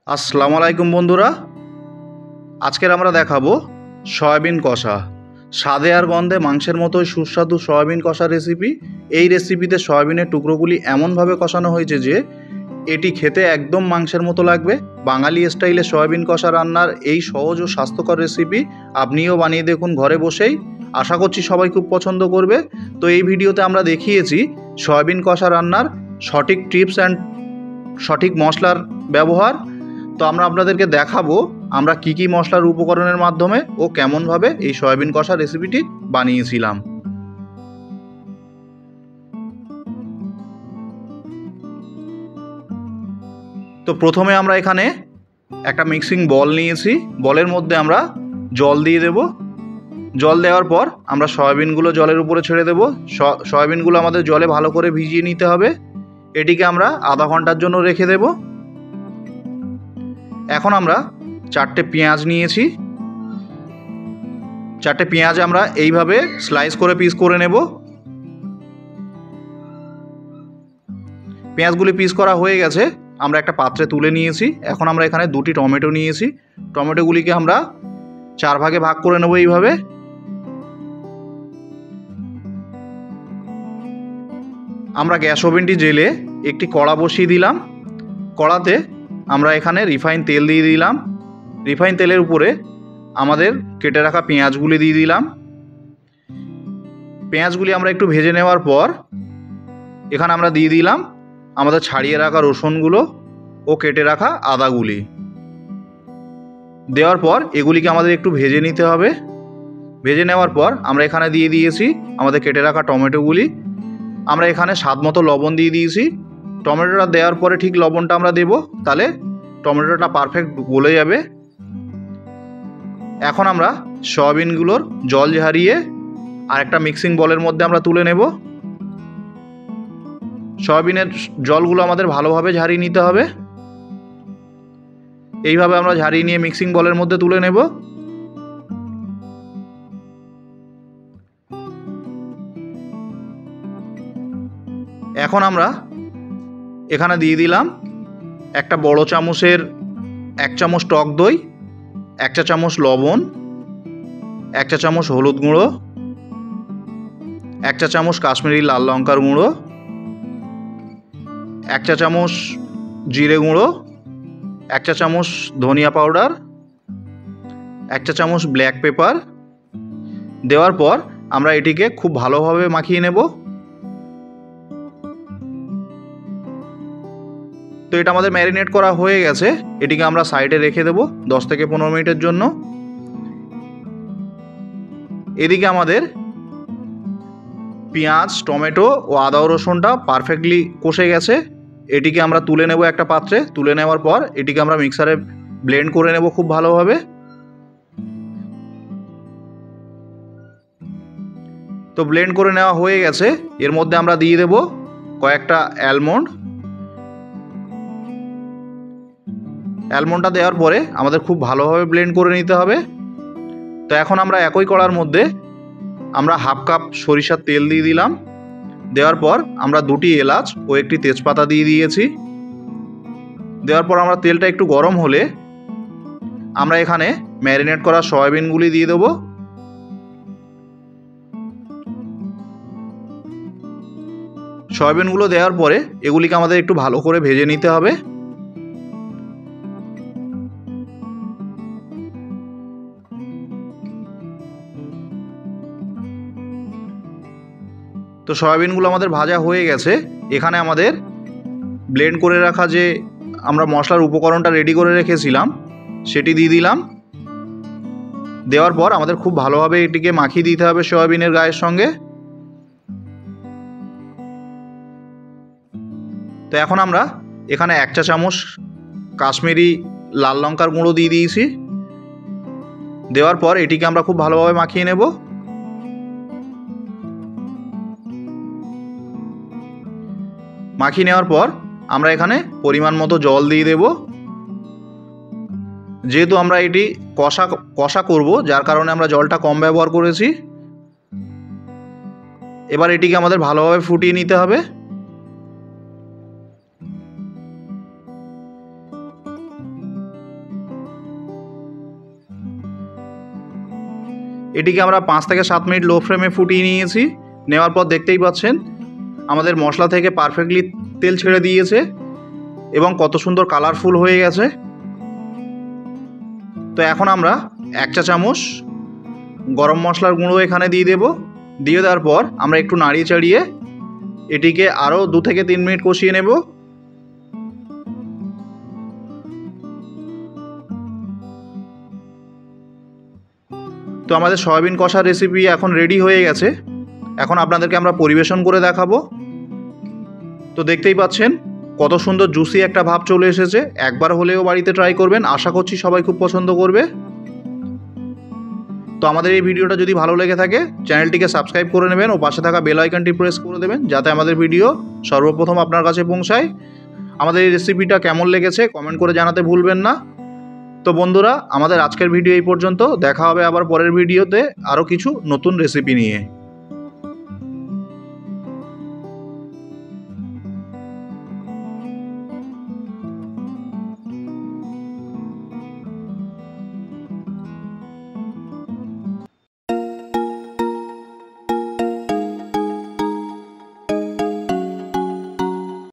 আসসালামু আলাইকুম বন্ধুরা, আজকের আমরা দেখাবো সয়াবিন কষা। স্বাদে আর গন্ধে মাংসের মতোই সুস্বাদু সয়াবিন কষা রেসিপি। এই রেসিপিতে সয়াবিনের টুকরোগুলি এমনভাবে কষানো হয়েছে যে এটি খেতে একদম মাংসের মতো লাগবে। বাঙালি স্টাইলে সয়াবিন কষা রান্নার এই সহজ ও স্বাস্থ্যকর রেসিপি আপনিও বানিয়ে দেখুন ঘরে বসেই। আশা করছি সবাই খুব পছন্দ করবে। তো এই ভিডিওতে আমরা দেখিয়েছি সয়াবিন কষা রান্নার সঠিক টিপস অ্যান্ড সঠিক মশলার ব্যবহার। তো আমরা আপনাদেরকে দেখাবো আমরা কি কি মশলার উপকরণের মাধ্যমে ও কেমনভাবে এই সয়াবিন কষা রেসিপিটি বানিয়েছিলাম। তো প্রথমে আমরা এখানে একটা মিক্সিং বল নিয়েছি। বলের মধ্যে আমরা জল দিয়ে দেব। জল দেওয়ার পর আমরা সয়াবিনগুলো জলের উপরে ছেড়ে দেব। সয়াবিনগুলো আমাদের জলে ভালো করে ভিজিয়ে নিতে হবে। এটিকে আমরা আধা ঘন্টার জন্য রেখে দেব। এখন আমরা 4টে পেঁয়াজ নিয়েছি। 4টে পেঁয়াজ আমরা এইভাবে স্লাইস করে পিস করে নেব। পেঁয়াজগুলি পিস করা হয়ে গেছে, আমরা একটা পাত্রে তুলে নিয়েছি। এখন আমরা এখানে 2টি টমেটো নিয়েছি। টমেটোগুলিকে আমরা 4 ভাগে ভাগ করে নেব এইভাবে। আমরা গ্যাস ওভেনটি জেলে একটি কড়া বসিয়ে দিলাম। কড়াতে আমরা এখানে রিফাইন তেল দিয়ে দিলাম। রিফাইন তেলের উপরে আমাদের কেটে রাখা পেঁয়াজগুলি দিয়ে দিলাম। পেঁয়াজগুলি আমরা একটু ভেজে নেওয়ার পর এখানে আমরা দিয়ে দিলাম আমাদের ছাড়িয়ে রাখা রসুনগুলো ও কেটে রাখা আদাগুলি। দেওয়ার পর এগুলিকে আমাদের একটু ভেজে নিতে হবে। ভেজে নেওয়ার পর আমরা এখানে দিয়ে দিয়েছি আমাদের কেটে রাখা টমেটোগুলি। আমরা এখানে স্বাদ মতো লবণ দিয়ে দিয়েছি। টমেটোটা দেওয়ার পরে ঠিক লবণটা আমরা দেব, তাহলে টমেটোটা পারফেক্ট গলে যাবে। এখন আমরা সয়াবিনগুলোর জল ঝারিয়ে আরেকটা মিক্সিং বলের মধ্যে আমরা তুলে নেব। সয়াবিনের জলগুলো আমাদের ভালোভাবে ঝারিয়ে নিতে হবে। এইভাবে আমরা ঝারিয়ে নিয়ে মিক্সিং বলের মধ্যে তুলে নেব। এখন আমরা এখানে দিয়ে দিলাম একটা বড় চামচের 1 চামচ টক দই, 1 চা চামচ লবণ, 1 চা চামচ হলুদ গুঁড়ো, 1 চা চামচ কাশ্মীরি লাল লঙ্কার গুঁড়ো, 1 চা চামচ জিরে গুঁড়ো, 1 চা চামচ ধনিয়া পাউডার, 1 চা চামচ ব্ল্যাক পেপার দেওয়ার পর আমরা এটিকে খুব ভালোভাবে মাখিয়ে নেব। তো এটা আমাদের ম্যারিনেট করা হয়ে গেছে। এটিকে আমরা সাইডে রেখে দেব 10 থেকে 15 মিনিটের জন্য। এদিকে আমাদের পেঁয়াজ, টমেটো ও আদা রসুনটা পারফেক্টলি কষে গেছে। এটিকে আমরা তুলে নেব একটা পাত্রে। তুলে নেওয়ার পর এটিকে আমরা মিক্সারে ব্লেন্ড করে নেব খুব ভালোভাবে। তো ব্লেন্ড করে নেওয়া হয়ে গেছে। এর মধ্যে আমরা দিয়ে দেব কয়েকটা অ্যালমন্ড। অ্যালমন্ডটা দেওয়ার পরে আমাদের খুব ভালোভাবে ব্লেন্ড করে নিতে হবে। তো এখন আমরা একই কড়ার মধ্যে আমরা হাফ কাপ সরিষার তেল দিয়ে দিলাম। দেওয়ার পর আমরা 2টি এলাচ ও একটি তেজপাতা দিয়ে দিয়েছি। দেওয়ার পর আমরা তেলটা একটু গরম হলে আমরা এখানে ম্যারিনেট করা সয়াবিনগুলি দিয়ে দেবো। সয়াবিনগুলো দেওয়ার পরে এগুলিকে আমাদের একটু ভালো করে ভেজে নিতে হবে। তো সয়াবিনগুলো আমাদের ভাজা হয়ে গেছে। এখানে আমাদের ব্লেন্ড করে রাখা যে আমরা মশলার উপকরণটা রেডি করে রেখেছিলাম সেটি দিয়ে দিলাম। দেওয়ার পর আমাদের খুব ভালোভাবে এটিকে মাখিয়ে দিতে হবে সয়াবিনের গায়ের সঙ্গে। তো এখন আমরা এখানে 1 চা চামচ কাশ্মীরি লাল লঙ্কার গুঁড়ো দিয়ে দিয়েছি। দেওয়ার পর এটিকে আমরা খুব ভালোভাবে মাখিয়ে নেব। মাখিয়ে নেওয়ার পর আমরা এখানে পরিমাণ মতো জল দিয়ে দেব। যেহেতু আমরা এটি কষা করব, যার কারণে আমরা জলটা কম ব্যবহার করেছি। এবার এটিকে আমাদের ভালোভাবে ফুটিয়ে নিতে হবে। এটিকে আমরা 5 থেকে 7 মিনিট লো ফ্লেমে ফুটিয়ে নিয়েছি। নেওয়ার পর দেখতেই পাচ্ছেন আমাদের মশলা থেকে পারফেক্টলি তেল ছেড়ে দিয়েছে এবং কত সুন্দর কালারফুল হয়ে গেছে। তো এখন আমরা 1 চা চামচ গরম মশলার গুঁড়ো এখানে দিয়ে দেব। দিয়ে দেওয়ার পর আমরা একটু নাড়িয়ে চাড়িয়ে এটিকে আরও 2 থেকে 3 মিনিট কষিয়ে নেব। তো আমাদের সয়াবিন কষা রেসিপি এখন রেডি হয়ে গেছে। এখন আপনাদেরকে আমরা পরিবেশন করে দেখাবো। তো দেখতেই পাচ্ছেন কত সুন্দর জুসি একটা ভাব চলে এসেছে। একবার হলেও বাড়িতে ট্রাই করবেন, আশা করছি সবাই খুব পছন্দ করবে। তো আমাদের এই ভিডিওটা যদি ভালো লেগে থাকে চ্যানেলটিকে সাবস্ক্রাইব করে নেবেন ও পাশে থাকা বেল আইকনটি প্রেস করে দেবেন, যাতে আমাদের ভিডিও সর্বপ্রথম আপনার কাছে পৌঁছায়। আমাদের এই রেসিপিটা কেমন লেগেছে কমেন্ট করে জানাতে ভুলবেন না। তো বন্ধুরা, আমাদের আজকের ভিডিও এই পর্যন্ত। দেখা হবে আবার পরের ভিডিওতে আরও কিছু নতুন রেসিপি নিয়ে।